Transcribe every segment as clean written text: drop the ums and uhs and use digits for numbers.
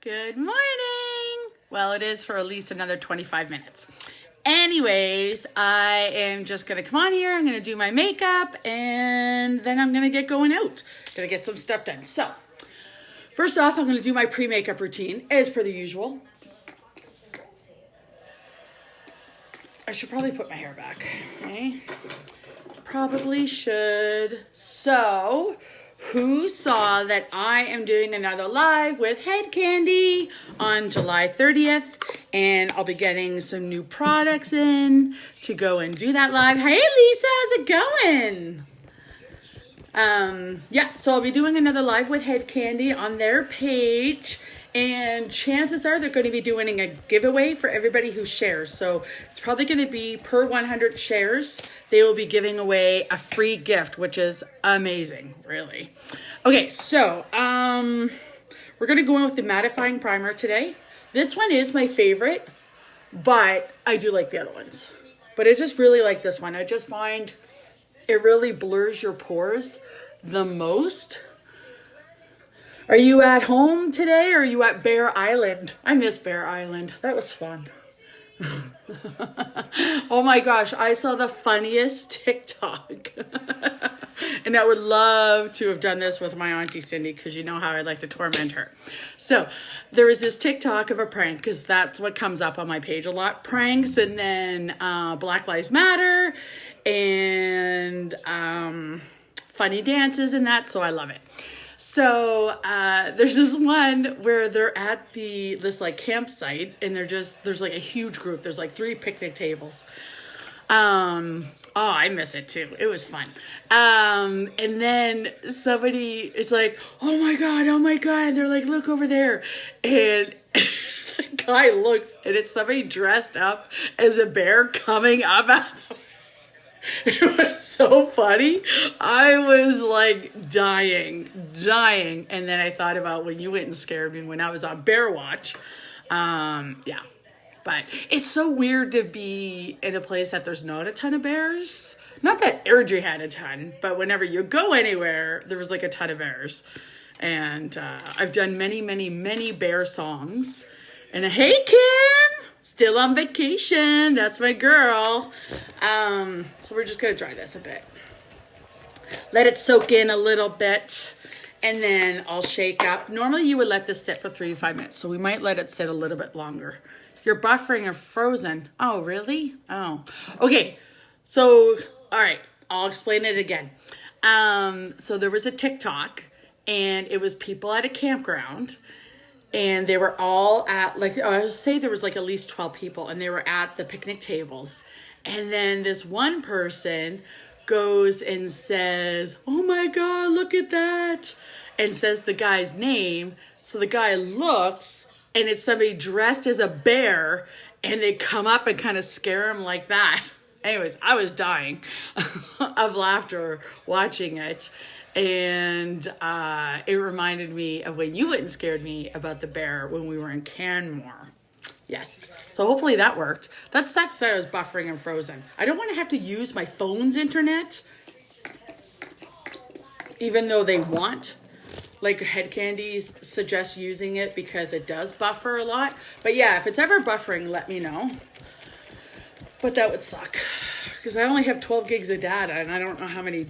Good morning. Well, it is for at least another 25 minutes. Anyways, I am just going to come on here. I'm going to do my makeup and then I'm going to get going out. Going to get some stuff done. So, first off, I'm going to do my pre-makeup routine as per the usual. I should probably put my hair back. Okay. Probably should. So, who saw that I am doing another live with Head Candy on July 30th? And I'll be getting some new products in to go and do that live. Hey, Lisa, how's it going? Yeah, so I'll be doing another live with Head Candy on their page. And chances are they're going to be doing a giveaway for everybody who shares. So it's probably going to be per 100 shares. They will be giving away a free gift, which is amazing, really. Okay, so we're going to go in with the mattifying primer today. This one is my favorite, but I do like the other ones. But I just really like this one. I just find it really blurs your pores the most. Are you at home today or are you at Bear Island? I miss Bear Island. That was fun. Oh my gosh, I saw the funniest TikTok. And I would love to have done this with my Auntie Cindy because you know how I like to torment her. So there was this TikTok of a prank because that's what comes up on my page a lot. Pranks and then Black Lives Matter and funny dances and that. So I love it. So there's this one where they're at this like campsite and there's like a huge group. There's like 3 picnic tables. Oh, I miss it too. It was fun. And then somebody is like, oh my God. And they're like, look over there. And the guy looks and it's somebody dressed up as a bear coming up at him. It was so funny. I was like dying. And then I thought about when you went and scared me when I was on Bear Watch. Yeah. But it's so weird to be in a place that there's not a ton of bears. Not that Airdrie had a ton, but whenever you go anywhere, there was like a ton of bears. And I've done many bear songs. And hey, Kim! Still on vacation. That's my girl. So we're just going to dry this a bit. Let it soak in a little bit. And then I'll shake up. Normally you would let this sit for 3 to 5 minutes. So we might let it sit a little bit longer. You're buffering or frozen. Oh, really? Oh. Okay. So, all right. I'll explain it again. So there was a TikTok. And it was people at a campground. And they were all at, like, I would say there was like at least 12 people. And they were at the picnic tables. And then this one person goes and says, oh my God, look at that. And says the guy's name. So the guy looks and it's somebody dressed as a bear. And they come up and kind of scare him like that. Anyways, I was dying of laughter watching it. And it reminded me of when you went and scared me about the bear when we were in Canmore. Yes. So hopefully that worked. That sucks that I was buffering and frozen. I don't want to have to use my phone's internet. Even though they want. Like Head Candies suggest using it because it does buffer a lot. But yeah, if it's ever buffering, let me know. But that would suck. Because I only have 12 gigs of data and I don't know how many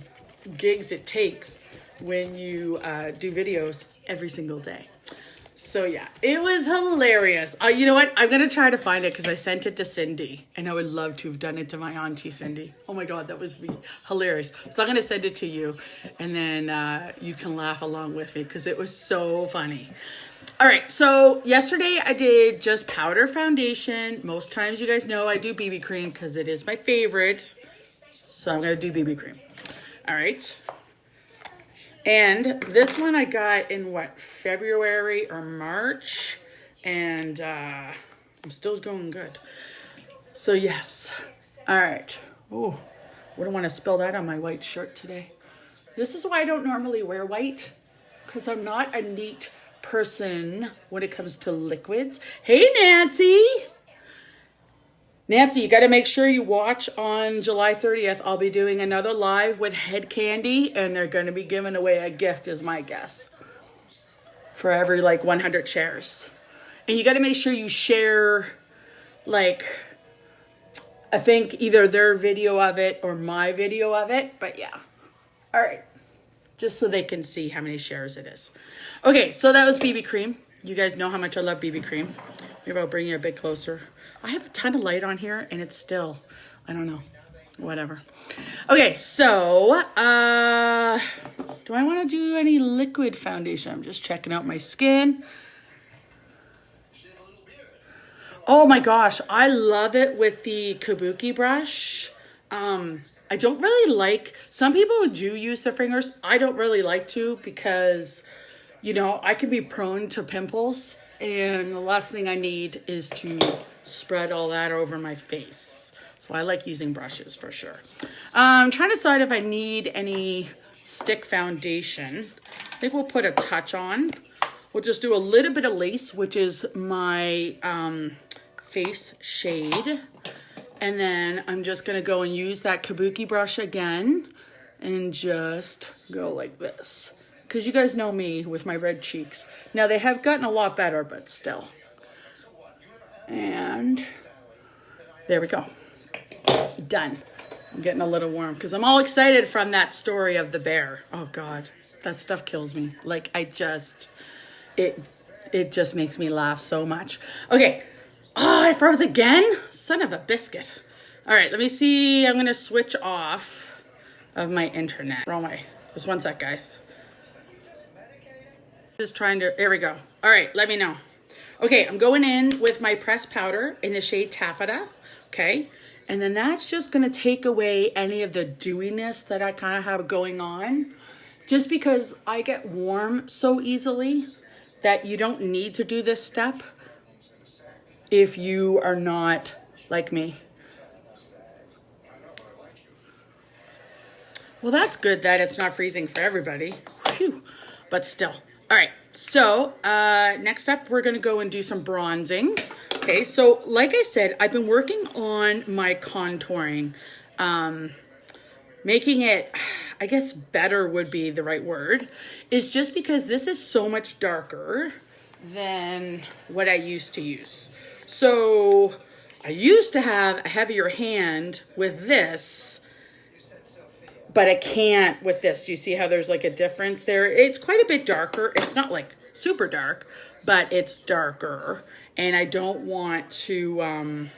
gigs it takes when you do videos every single day. So yeah, it was hilarious. You know what? I'm going to try to find it because I sent it to Cindy and I would love to have done it to my Auntie Cindy. Oh my God, that was hilarious. So I'm going to send it to you and then you can laugh along with me because it was so funny. All right, so yesterday I did just powder foundation. Most times you guys know I do BB cream because it is my favorite. So I'm going to do BB cream. All right. And this one I got in February or March. And I'm still going good. So yes. All right. Oh, wouldn't want to spill that on my white shirt today. This is why I don't normally wear white. Because I'm not a neat person when it comes to liquids. Hey, Nancy. Nancy, you got to make sure you watch on July 30th. I'll be doing another live with Head Candy, and they're going to be giving away a gift, is my guess, for every 100 shares. And you got to make sure you share, like, I think either their video of it or my video of it. But yeah. All right. Just so they can see how many shares it is. Okay, so that was BB cream. You guys know how much I love BB cream. Maybe I'll bring you a bit closer. I have a ton of light on here and it's still, I don't know, whatever. Okay, so do I want to do any liquid foundation? I'm just checking out my skin. Oh my gosh, I love it with the kabuki brush. I don't really like, some people do use their fingers. I don't really like to because, you know, I can be prone to pimples and the last thing I need is to spread all that over my face. So I like using brushes for sure. I'm trying to decide if I need any stick foundation. I think we'll put a touch on. We'll just do a little bit of lace, which is my face shade. And then I'm just going to go and use that kabuki brush again and just go like this. Because you guys know me with my red cheeks. Now they have gotten a lot better, but still. And there we go. Done. I'm getting a little warm because I'm all excited from that story of the bear. Oh God, that stuff kills me. Like it just makes me laugh so much. Okay. Oh, I froze again? Son of a biscuit. All right, let me see. I'm going to switch off of my internet. Wrong way. Just one sec, guys. Just trying to, there we go. All right, let me know. Okay, I'm going in with my pressed powder in the shade Taffeta. Okay, and then that's just going to take away any of the dewiness that I kind of have going on. Just because I get warm so easily that you don't need to do this step if you are not like me. Well, that's good that it's not freezing for everybody. Phew. But still. All right. So next up, we're going to go and do some bronzing. Okay. So like I said, I've been working on my contouring. Making it, I guess better would be the right word, is just because this is so much darker than what I used to use. So I used to have a heavier hand with this, but I can't with this. Do you see how there's like a difference there? It's quite a bit darker. It's not like super dark, but it's darker. And I don't want to,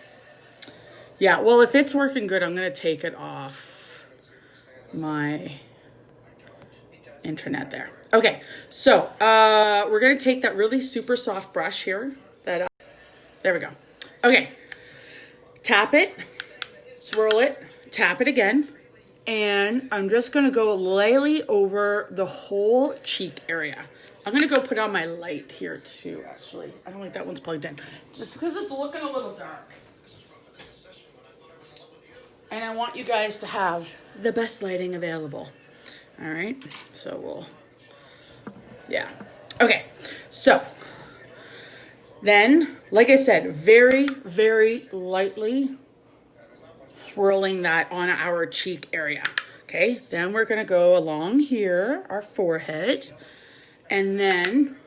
yeah, well, if it's working good, I'm going to take it off my internet there. Okay, so we're going to take that really super soft brush here that there we go. Okay, tap it, swirl it, tap it again, and I'm just gonna go lightly over the whole cheek area. I'm gonna go put on my light here too, actually. I don't think that one's plugged in, just because it's looking a little dark. And I want you guys to have the best lighting available. All right, so we'll, yeah. Okay, so then, like I said, very, very lightly swirling that on our cheek area. Okay, then we're gonna go along here, our forehead, and then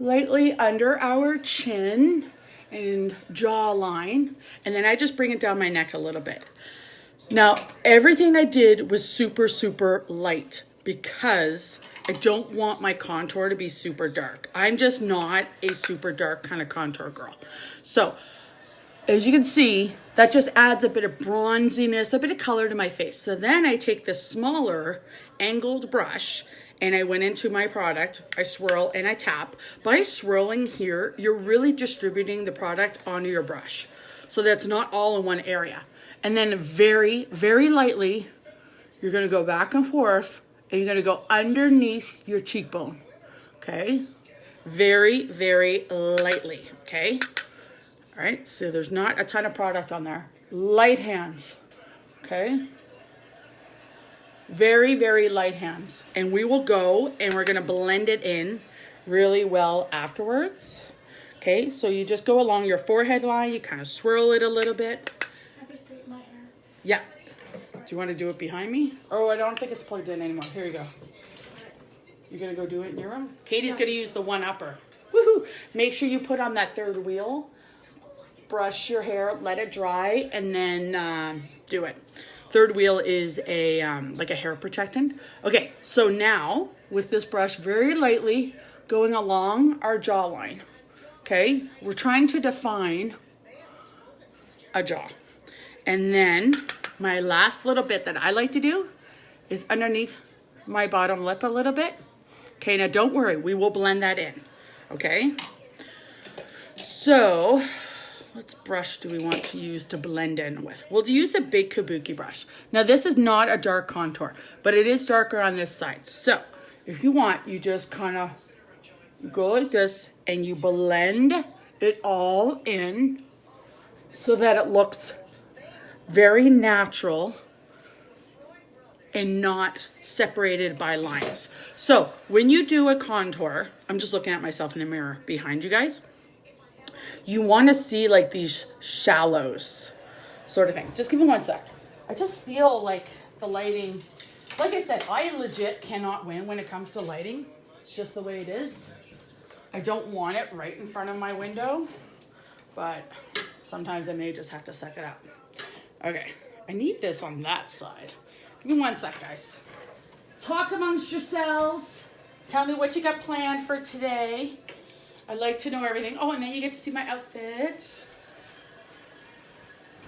lightly under our chin and jawline, and then I just bring it down my neck a little bit. Now, everything I did was super, super light because I don't want my contour to be super dark. I'm just not a super dark kind of contour girl. So, as you can see, that just adds a bit of bronziness, a bit of color to my face. So then I take this smaller angled brush and I went into my product, I swirl and I tap. By swirling here, you're really distributing the product onto your brush. So that's not all in one area. And then very, very lightly, you're gonna go back and forth and you're gonna go underneath your cheekbone, okay? Very, very lightly, okay? All right, so there's not a ton of product on there. Light hands, okay? Very, very light hands. And we will go and we're gonna blend it in really well afterwards. Okay, so you just go along your forehead line, you kind of swirl it a little bit. Can I just take my hair? Yeah. Do you want to do it behind me? Oh, I don't think it's plugged in anymore. Here you go. You're gonna go do it in your room? Katie's gonna use the one upper. Woohoo! Woohoo! Make sure you put on that third wheel. Brush your hair, let it dry, and then do it. Third wheel is a like a hair protectant. Okay, so now with this brush very lightly going along our jawline. Okay, we're trying to define a jaw. And then my last little bit that I like to do is underneath my bottom lip a little bit. Okay, now don't worry, we will blend that in. Okay, so what brush do we want to use to blend in with? We'll use a big kabuki brush. Now this is not a dark contour, but it is darker on this side. So if you want, you just kind of go like this and you blend it all in so that it looks very natural and not separated by lines. So when you do a contour, I'm just looking at myself in the mirror behind you guys. You want to see like these shallows sort of thing. Just give me 1 sec. I just feel like the lighting, like I said, I legit cannot win when it comes to lighting. It's just the way it is. I don't want it right in front of my window, but sometimes I may just have to suck it up. Okay, I need this on that side. Give me 1 sec, guys. Talk amongst yourselves. Tell me what you got planned for today. I'd like to know everything. Oh, and then you get to see my outfit.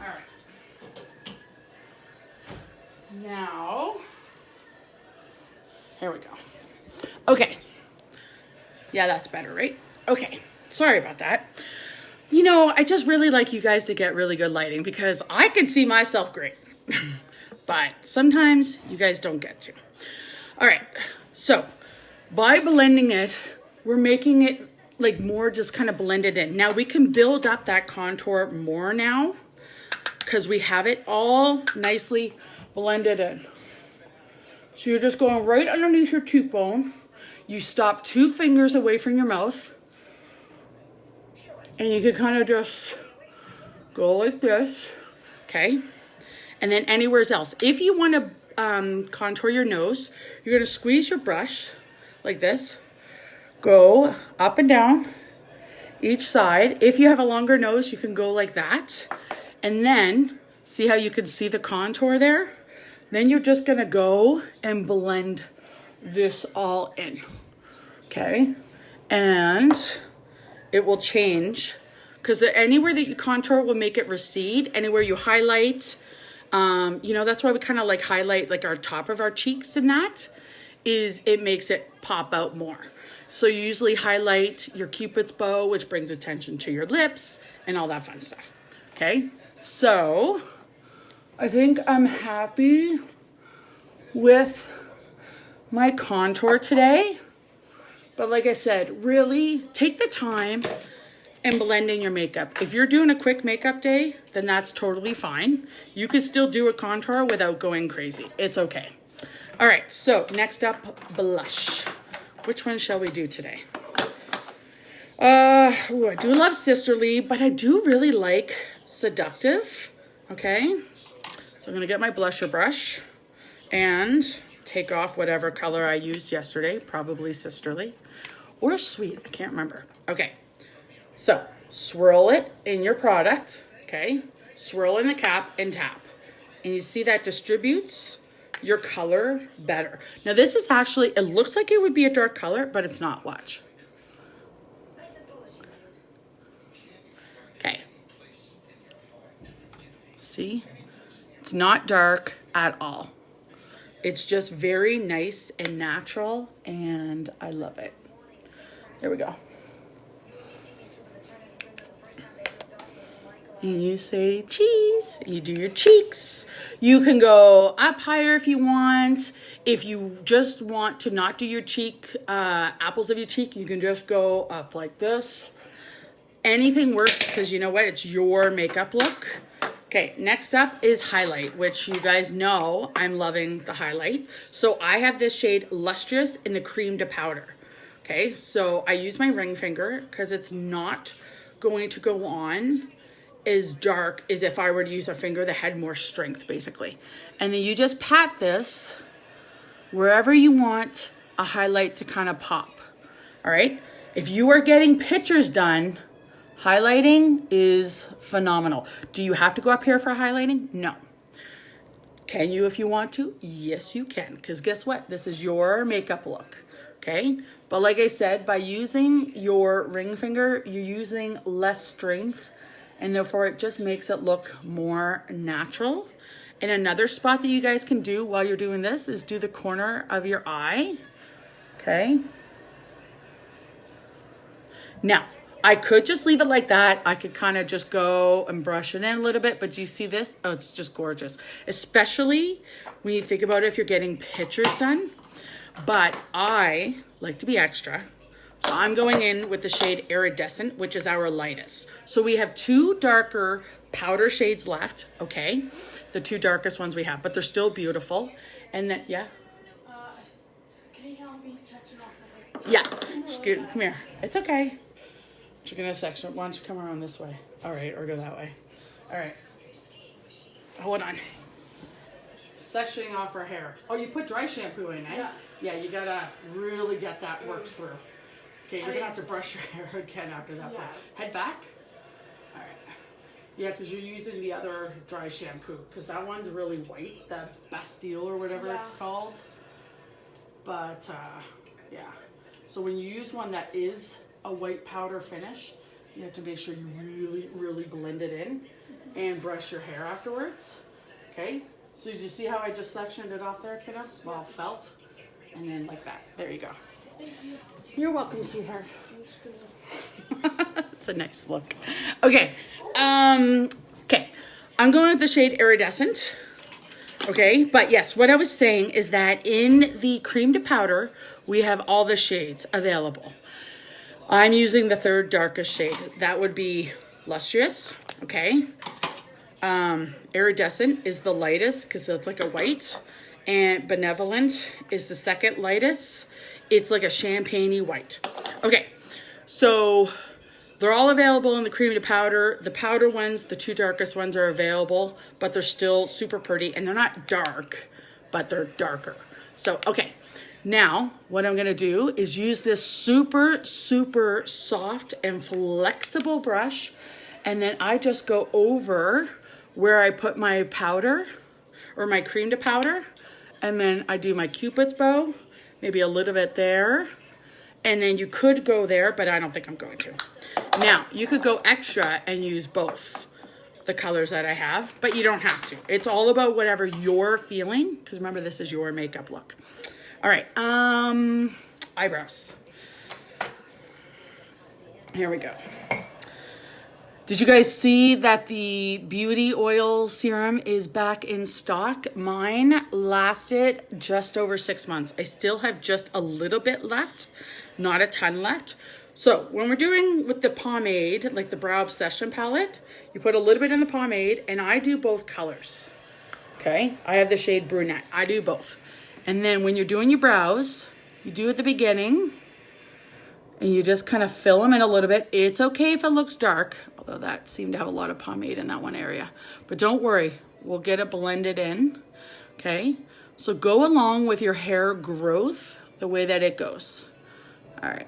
All right. Now, here we go. Okay. Yeah, that's better, right? Okay. Sorry about that. You know, I just really like you guys to get really good lighting because I can see myself great. But sometimes you guys don't get to. All right. So, by blending it, we're making it like more just kind of blended in. Now we can build up that contour more now because we have it all nicely blended in. So you're just going right underneath your cheekbone. You stop 2 fingers away from your mouth. And you can kind of just go like this, okay? And then anywhere else. If you want to contour your nose, you're going to squeeze your brush like this. Go up and down each side. If you have a longer nose, you can go like that. And then, see how you can see the contour there? Then you're just gonna go and blend this all in, okay? And it will change, because anywhere that you contour will make it recede. Anywhere you highlight, you know, that's why we kind of like highlight like our top of our cheeks, and that is, it makes it pop out more. So you usually highlight your Cupid's bow, which brings attention to your lips and all that fun stuff. Okay, so I think I'm happy with my contour today. But like I said, really take the time and blend in your makeup. If you're doing a quick makeup day, then that's totally fine. You can still do a contour without going crazy. It's okay. All right, so next up, blush. Which one shall we do today? I do love Sisterly, but I do really like Seductive. Okay, so I'm gonna get my blusher brush and take off whatever color I used yesterday, probably Sisterly or Sweet, I can't remember. Okay, so swirl it in your product, okay? Swirl in the cap and tap. And you see that distributes your color better. Now this is actually, it looks like it would be a dark color, but it's not. Watch. Okay. See? It's not dark at all. It's just very nice and natural, and I love it. There we go. And you say cheese, you do your cheeks. You can go up higher if you want. If you just want to not do your cheek, apples of your cheek, you can just go up like this. Anything works, because you know what? It's your makeup look. Okay, next up is highlight, which you guys know I'm loving the highlight. So I have this shade Lustrous in the Cream to Powder. Okay, so I use my ring finger because it's not going to go on as dark as if I were to use a finger that had more strength, basically. And then you just pat this wherever you want a highlight to kind of pop. All right, If you are getting pictures done, highlighting is phenomenal. Do you have to go up here for highlighting? No. Can you if you want to? Yes, you can. Because guess what? This is your makeup look. Okay? But like I said, by using your ring finger, you're using less strength. And therefore, it just makes it look more natural. And another spot that you guys can do while you're doing this is do the corner of your eye. Okay? Now, I could just leave it like that. I could kind of just go and brush it in a little bit. But do you see this? Oh, it's just gorgeous. Especially when you think about it if you're getting pictures done. But I like to be extra. So I'm going in with the shade Iridescent, which is our lightest. So we have two darker powder shades left, okay? The two darkest ones we have, but they're still beautiful. And then, yeah? Can you help me section off the Yeah, just come here. It's okay. You're gonna section. Why don't you come around this way? All right, or go that way. All right. Hold on. Sectioning off her hair. Oh, you put dry shampoo in, eh? Yeah. Yeah, you gotta really get that worked through. Okay, you're gonna have to brush your hair again after that. Yeah. Head back. All right. Yeah, because you're using the other dry shampoo. Because that one's really white, the Bastille or whatever it's called. But, yeah. So when you use one that is a white powder finish, you have to make sure you really, really blend it in and brush your hair afterwards. Okay? So did you see how I just sectioned it off there, kiddo? Well, felt. And then like that. There you go. Thank you. You're welcome, sweetheart. I'm just gonna... It's a nice look. Okay. Okay. I'm going with the shade Iridescent. Okay. But yes, what I was saying is that in the cream to powder, we have all the shades available. I'm using the third darkest shade. That would be Lustrous. Okay. Iridescent is the lightest because it's like a white. And Benevolent is the second lightest. It's like a champagne-y white. Okay, so they're all available in the cream to powder. The powder ones, the two darkest ones are available, but they're still super pretty. And they're not dark, but they're darker. So, okay. Now, what I'm going to do is use this super, super soft and flexible brush. And then I just go over where I put my powder or my cream to powder. And then I do my Cupid's bow, maybe a little bit there. And then you could go there, but I don't think I'm going to. Now, you could go extra and use both the colors that I have, but you don't have to. It's all about whatever you're feeling, because remember, this is your makeup look. All right, eyebrows. Here we go. Did you guys see that the beauty oil serum is back in stock? Mine lasted just over 6 months. I still have just a little bit left, not a ton left. So when we're doing with the pomade, like the Brow Obsession palette, you put a little bit in the pomade, and I do both colors. Okay, I have the shade Brunette. I do both. And then when you're doing your brows, you do at the beginning, and you just kind of fill them in a little bit. It's okay if it looks dark, although that seemed to have a lot of pomade in that one area. But don't worry, we'll get it blended in, okay? So go along with your hair growth the way that it goes. All right.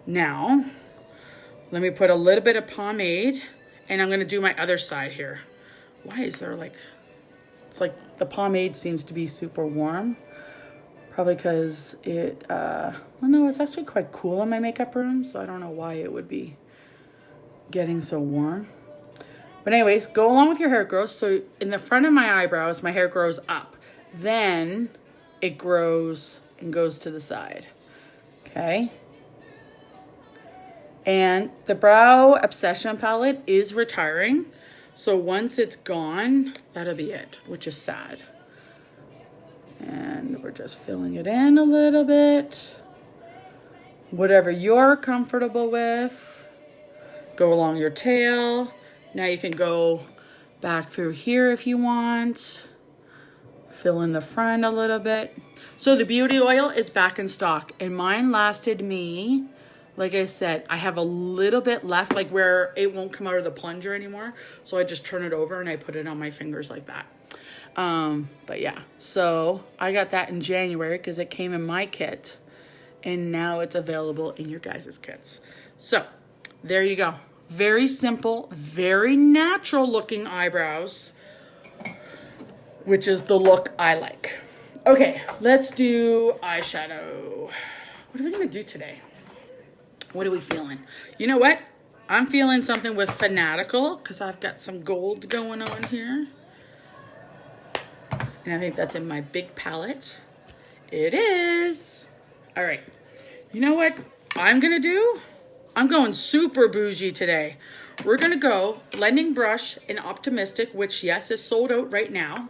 Now, let me put a little bit of pomade, and I'm gonna do my other side here. Why is there like, it's like the pomade seems to be super warm. Probably because it, well, no, it's actually quite cool in my makeup room, so I don't know why it would be getting so warm. But anyways, go along with your hair growth. So in the front of my eyebrows, my hair grows up. Then it grows and goes to the side, okay? And the Brow Obsession palette is retiring. So once it's gone, that'll be it, which is sad. And we're just filling it in a little bit. Whatever you're comfortable with. Go along your tail. Now you can go back through here if you want. Fill in the front a little bit. So the beauty oil is back in stock. And mine lasted me, like I said, I have a little bit left, like where it won't come out of the plunger anymore. So I just turn it over and I put it on my fingers like that. But yeah, so I got that in January because it came in my kit. and now it's available in your guys' kits. So there you go. Very simple, very natural looking eyebrows, which is the look I like. Okay, let's do eyeshadow. What are we gonna do today? What are we feeling? You know what? I'm feeling something with Fanatical because I've got some gold going on here. And I think that's in my big palette. It is. All right. You know what I'm gonna do? I'm going super bougie today. We're gonna go blending brush in Optimistic, which yes, is sold out right now.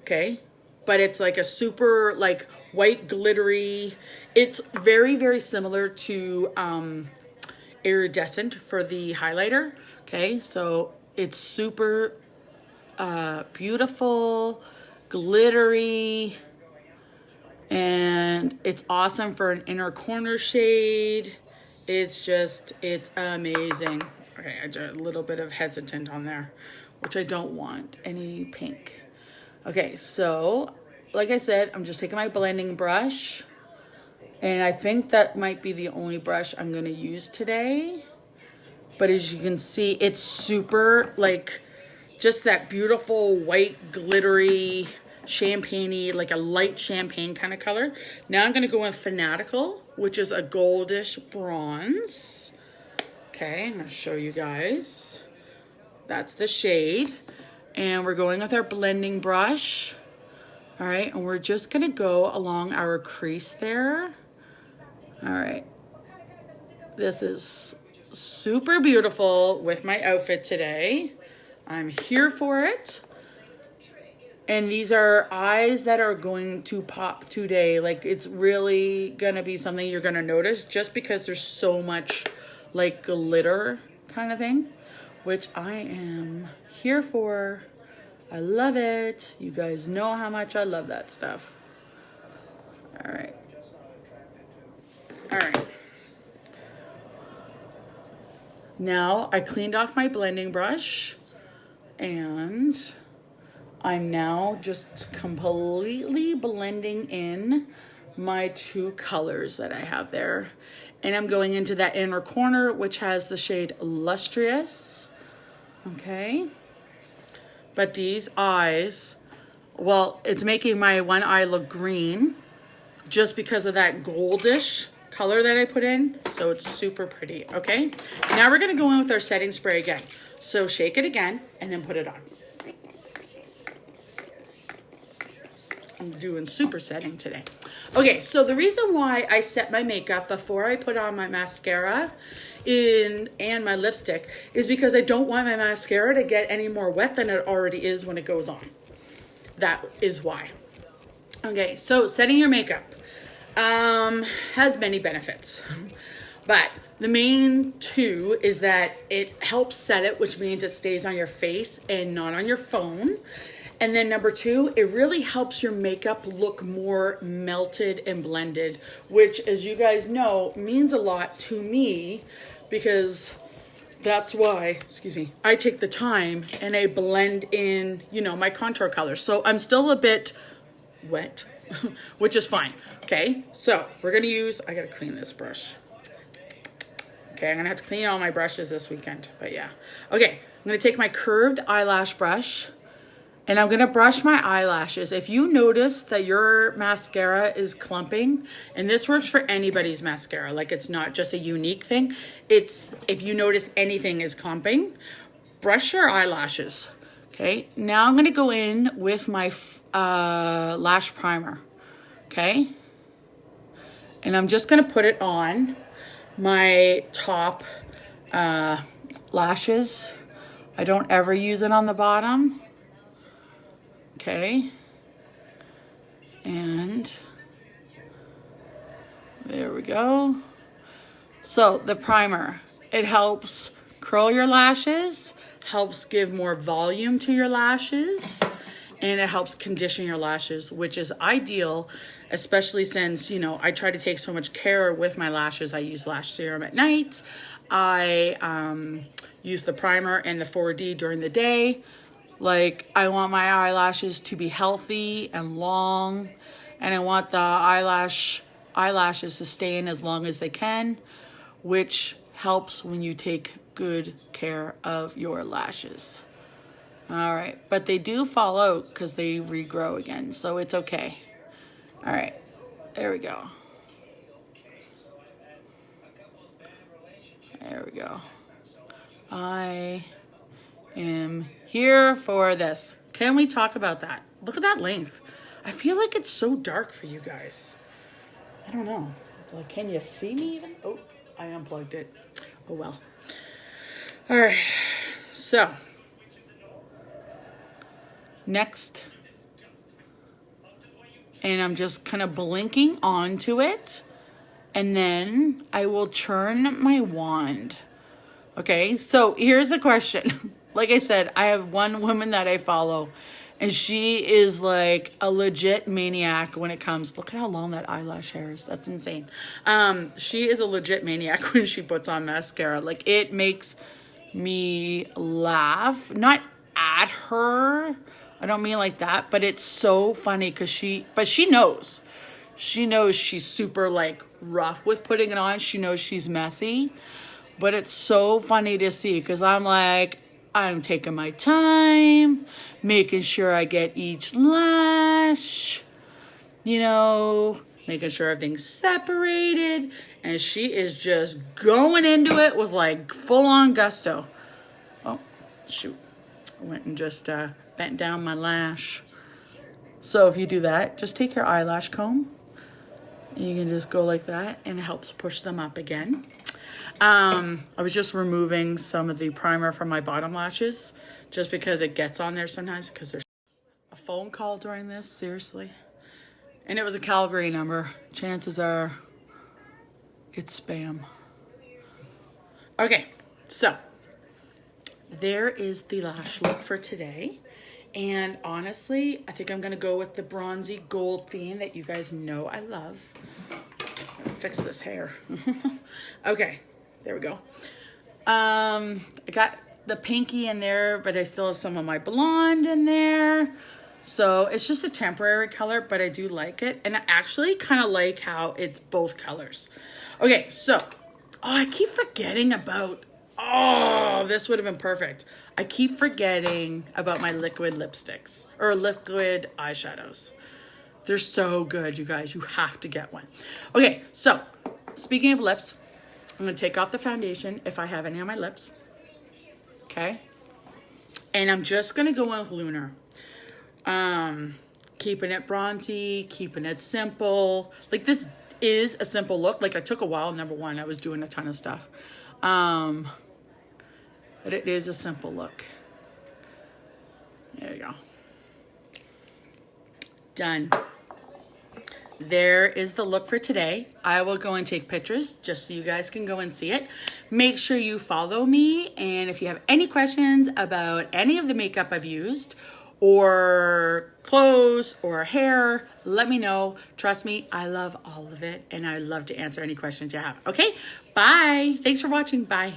Okay. But it's like a super like white glittery. It's very, very similar to Iridescent for the highlighter. Okay, so it's super beautiful, glittery, and it's awesome for an inner corner shade. It's amazing. Okay, I just a little bit of hesitant on there, which I don't want any pink. Okay, so like I said, I'm just taking my blending brush, and I think that might be the only brush I'm gonna use today. But as you can see, it's super like just that beautiful white glittery champagne-y, like a light champagne kind of color. Now I'm gonna go with Fanatical, which is a goldish bronze. Okay, I'm gonna show you guys. That's the shade. And we're going with our blending brush. All right, and we're just gonna go along our crease there. All right. This is super beautiful with my outfit today. I'm here for it. And these are eyes that are going to pop today. Like it's really gonna be something you're gonna notice just because there's so much like glitter kind of thing, which I am here for. I love it. You guys know how much I love that stuff. All right. All right. Now I cleaned off my blending brush and I'm now just completely blending in my two colors that I have there. And I'm going into that inner corner, which has the shade Lustrous. Okay. But these eyes, well, it's making my one eye look green just because of that goldish color that I put in. So it's super pretty, okay? Now we're gonna go in with our setting spray again. So shake it again and then put it on. I'm doing super setting today. Okay, so the reason why I set my makeup before I put on my mascara and my lipstick is because I don't want my mascara to get any more wet than it already is when it goes on. That is why. Okay, so setting your makeup has many benefits. But the main two is that it helps set it, which means it stays on your face and not on your phone. And then number two, it really helps your makeup look more melted and blended, which, as you guys know, means a lot to me because that's why, I take the time and I blend in, my contour colors. So I'm still a bit wet, which is fine. Okay, so we're gonna I gotta clean this brush. Okay, I'm gonna have to clean all my brushes this weekend, but yeah. Okay, I'm gonna take my curved eyelash brush and I'm gonna brush my eyelashes. If you notice that your mascara is clumping, and this works for anybody's mascara, like it's not just a Younique thing, it's if you notice anything is clumping, brush your eyelashes. Okay, now I'm gonna go in with my lash primer, okay? And I'm just gonna put it on my top lashes. I don't ever use it on the bottom. Okay, and there we go. So the primer, it helps curl your lashes, helps give more volume to your lashes, and it helps condition your lashes, which is ideal, especially since, I try to take so much care with my lashes. I use lash serum at night. I use the primer and the 4D during the day. Like, I want my eyelashes to be healthy and long, and I want the eyelash eyelashes to stay in as long as they can, which helps when you take good care of your lashes. All right, but they do fall out because they regrow again, so it's okay. All right, there we go. There we go. I am here for this. Can we talk about that? Look at that length. I feel like it's so dark for you guys. I don't know. Like, can you see me even? Oh, I unplugged it. Oh well. All right, so next, and I'm just kind of blinking onto it, and then I will turn my wand. Okay, so here's a question. Like I said, I have one woman that I follow, and she is like a legit maniac when it comes. Look at how long that eyelash hair is. That's insane. She is a legit maniac when she puts on mascara. Like, it makes me laugh. Not at her. I don't mean like that, but it's so funny because she knows. She knows she's super like rough with putting it on. She knows she's messy, but it's so funny to see because I'm taking my time, making sure I get each lash, you know, making sure everything's separated, and she is just going into it with like full on gusto. Oh, shoot. I went and just bent down my lash. So if you do that, just take your eyelash comb. You can just go like that, and it helps push them up again. I was just removing some of the primer from my bottom lashes just because it gets on there sometimes because there's a phone call during this, seriously. And it was a Calgary number. Chances are it's spam. Okay, so there is the lash look for today. And honestly, I think I'm going to go with the bronzy gold theme that you guys know I love. Fix this hair. Okay, there we go. I got the pinky in there, but I still have some of my blonde in there. So it's just a temporary color, but I do like it. And I actually kind of like how it's both colors. Okay, so, I keep forgetting about, this would have been perfect. I keep forgetting about my liquid lipsticks or liquid eyeshadows. They're so good, you guys. You have to get one. Okay, so speaking of lips, I'm going to take off the foundation if I have any on my lips. Okay? And I'm just going to go in with Lunar. Keeping it bronzy, keeping it simple. Like, this is a simple look. Like, I took a while, number one. I was doing a ton of stuff. But it is a simple look. There you go. Done. There is the look for today. I will go and take pictures just so you guys can go and see it. Make sure you follow me. And if you have any questions about any of the makeup I've used or clothes or hair, let me know. Trust me, I love all of it. And I love to answer any questions you have. Okay, bye. Thanks for watching. Bye.